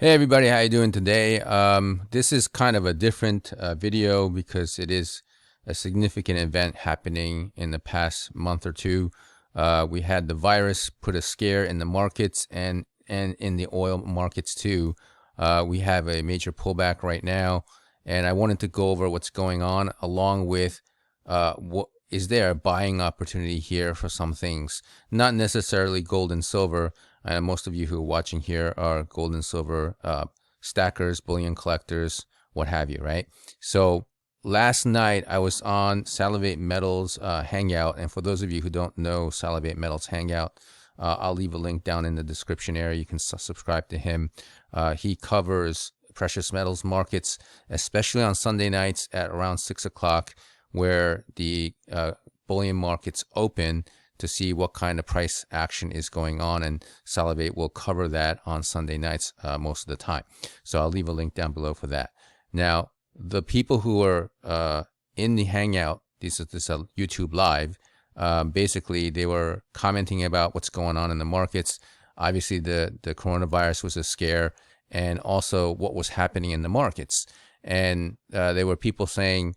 Hey everybody, how you doing today? This is kind of a different video because it is a significant event happening in the past month or two. We had the virus put a scare in the markets and in the oil markets too. We have a major pullback right now, and I wanted to go over what's going on along with what is there a buying opportunity here for some things, not necessarily gold and silver. And most of you who are watching here are gold and silver stackers, bullion collectors, what have you, right? So last night I was on Salivate Metals Hangout, and for those of you who don't know Salivate Metals Hangout, I'll leave a link down in the description area. You can subscribe to him. He covers precious metals markets, especially on Sunday nights at around 6 o'clock, where the bullion markets open, to see what kind of price action is going on, and Salivate will cover that on Sunday nights most of the time. So I'll leave a link down below for that. Now, the people who are in the Hangout, this is a YouTube Live, basically they were commenting about what's going on in the markets. Obviously, the coronavirus was a scare, and also what was happening in the markets. And there were people saying,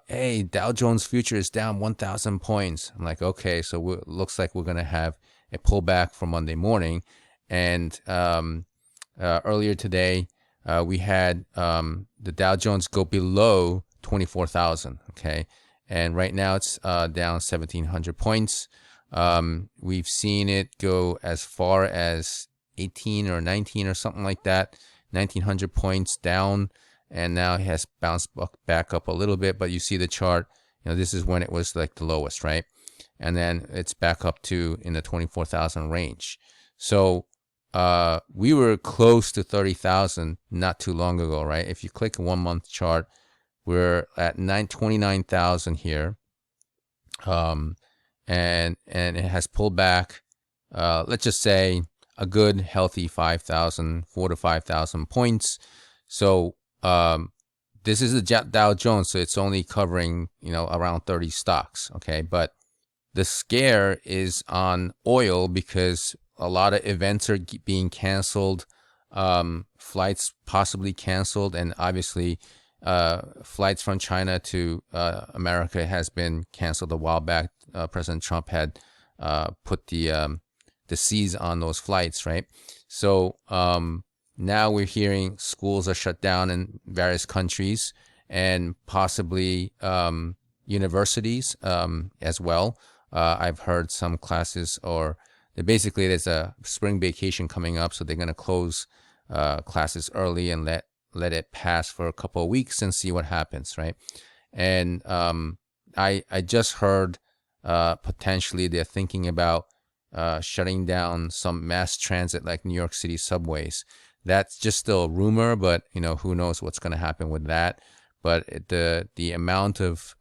hey, Dow Jones future is down 1,000 points. I'm like, okay, so it looks like we're going to have a pullback for Monday morning. And earlier today, we had the Dow Jones go below 24,000, okay? And right now it's down 1,700 points. We've seen it go as far as 18 or 19 or something like that, 1,900 points down. And now it has bounced back up a little bit, but you see the chart, this is when it was like the lowest, right? And then it's back up to in the 24,000 range. So we were close to 30,000 not too long ago, right? If you click a 1 month chart, we're at 29,000 here. And it has pulled back, let's just say a good healthy 4 to 5,000 points. So this is the Dow Jones, so it's only covering, around 30 stocks, okay? But the scare is on oil because a lot of events are being canceled, flights possibly canceled, and obviously flights from China to America has been canceled a while back. President Trump had put the seize on those flights, right? So now we're hearing schools are shut down in various countries, and possibly universities as well. I've heard some classes, or basically there's a spring vacation coming up, so they're going to close classes early and let it pass for a couple of weeks and see what happens, right? And I just heard potentially they're thinking about shutting down some mass transit like New York City subways. That's just still a rumor, but who knows what's going to happen with that. But the amount of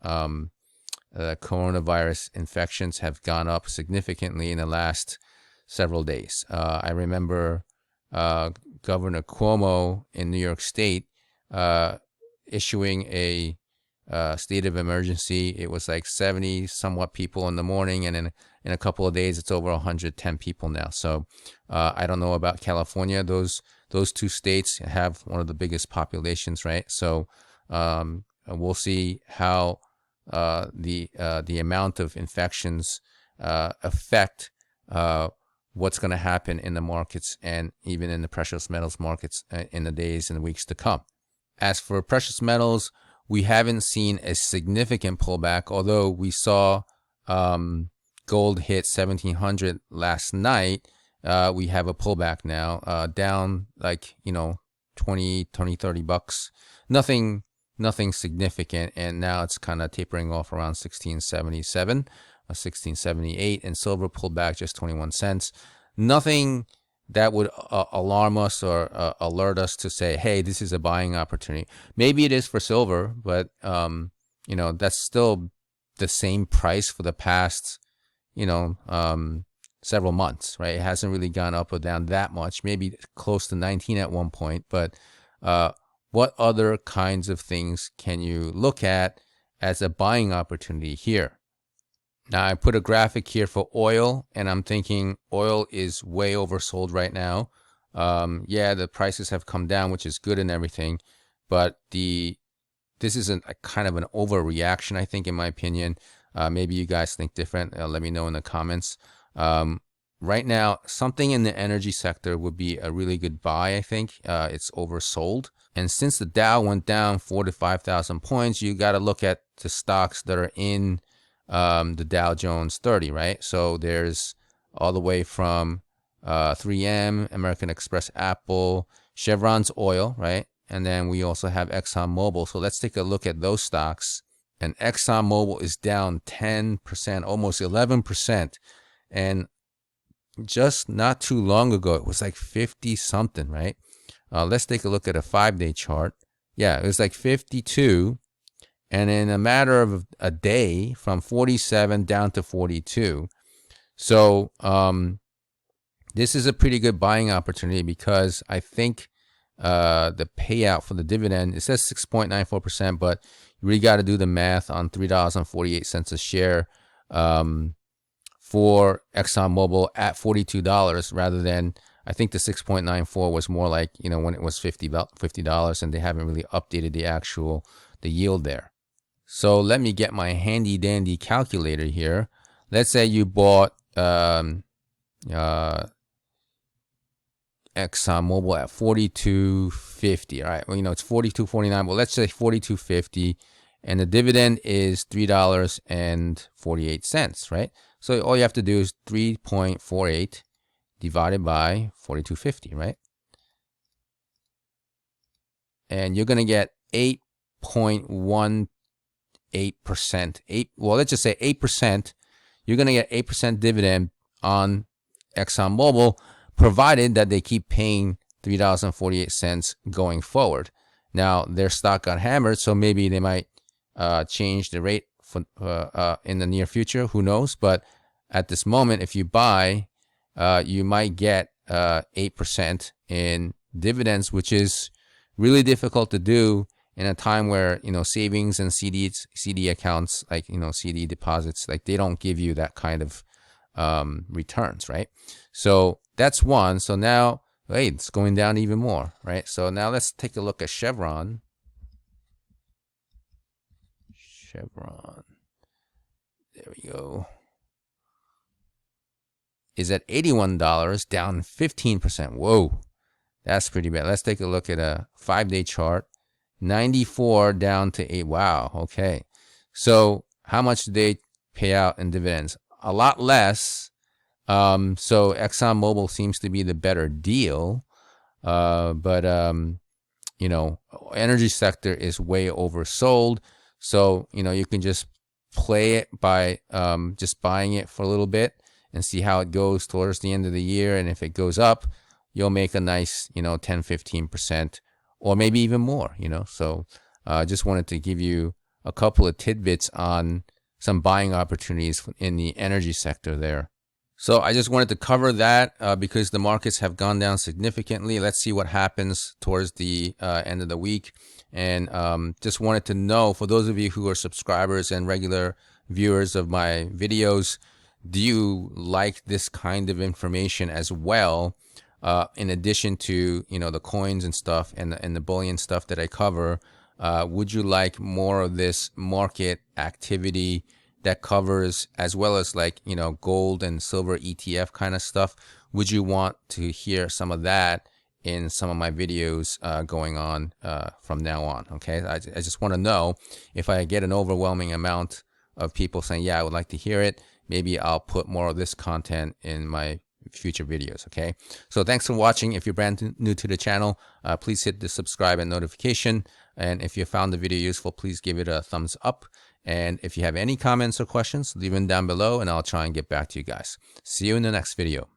coronavirus infections have gone up significantly in the last several days. I remember Governor Cuomo in New York State issuing a state of emergency. It was like 70 somewhat people in the morning, and in a couple of days it's over 110 people now. So I don't know about California. Those two states have one of the biggest populations, right? So we'll see how the amount of infections affect what's going to happen in the markets and even in the precious metals markets in the days and weeks to come. As for precious metals, we haven't seen a significant pullback, although we saw gold hit 1,700 last night. We have a pullback now, down like, 20, 30 bucks. Nothing significant. And now it's kind of tapering off around 1677, 1678, and silver pulled back just 21 cents. Nothing that would alarm us or alert us to say, hey, this is a buying opportunity. Maybe it is for silver, but, that's still the same price for the past, several months, right? It hasn't really gone up or down that much, maybe close to 19 at one point. But what other kinds of things can you look at as a buying opportunity here? Now, I put a graphic here for oil, and I'm thinking oil is way oversold right now. Yeah, the prices have come down, which is good and everything, but this is a kind of an overreaction, I think, in my opinion. Maybe you guys think different. Let me know in the comments. Right now, something in the energy sector would be a really good buy, I think. It's oversold. And since the Dow went down 4,000 to 5,000 points, you got to look at the stocks that are in the Dow Jones 30, right? So there's all the way from 3M, American Express, Apple, Chevron's oil, right? And then we also have ExxonMobil. So let's take a look at those stocks. And ExxonMobil is down 10%, almost 11%. And just not too long ago, it was like 50 something, right? Let's take a look at a 5-day chart. Yeah, it was like 52. And in a matter of a day, from 47 down to 42. So this is a pretty good buying opportunity because I think the payout for the dividend, it says 6.94%, but you really got to do the math on $3.48 a share for ExxonMobil at $42 rather than, I think the 6.94 was more like, when it was $50 and they haven't really updated the yield there. So let me get my handy dandy calculator here. Let's say you bought ExxonMobil at $42.50. All right. Well, it's $42.49. Well, let's say $42.50, and the dividend is $3.48, right? So all you have to do is 3.48 divided by 42.50, right? And you're going to get 8.18%. Well, let's just say 8%. You're going to get 8% dividend on ExxonMobil, provided that they keep paying $3.48 going forward. Now, their stock got hammered, so maybe they might change the rate for in the near future. Who knows? But at this moment, if you buy, you might get 8% in dividends, which is really difficult to do in a time where savings and CD accounts, like CD deposits, like they don't give you that kind of returns, right? So that's one. So now, hey, it's going down even more, right? So now let's take a look at Chevron. There we go. Is at $81, down 15%. Whoa, that's pretty bad. Let's take a look at a 5-day chart. 94 down to 8. Wow, okay. So how much do they pay out in dividends? A lot less. So ExxonMobil seems to be the better deal. But energy sector is way oversold. So, you can just play it by just buying it for a little bit and see how it goes towards the end of the year. And if it goes up, you'll make a nice, 10, 15%, or maybe even more, So I just wanted to give you a couple of tidbits on some buying opportunities in the energy sector there. So I just wanted to cover that because the markets have gone down significantly. Let's see what happens towards the end of the week. And just wanted to know, for those of you who are subscribers and regular viewers of my videos, do you like this kind of information as well? In addition to, the coins and stuff and the bullion stuff that I cover, would you like more of this market activity that covers, as well as like, gold and silver ETF kind of stuff? Would you want to hear some of that in some of my videos going on from now on? Okay, I just want to know if I get an overwhelming amount of people saying, yeah, I would like to hear it, maybe I'll put more of this content in my future videos. Okay, so thanks for watching. If you're brand new to the channel, please hit the subscribe and notification. And if you found the video useful, please give it a thumbs up. And if you have any comments or questions, leave them down below and I'll try and get back to you guys. See you in the next video.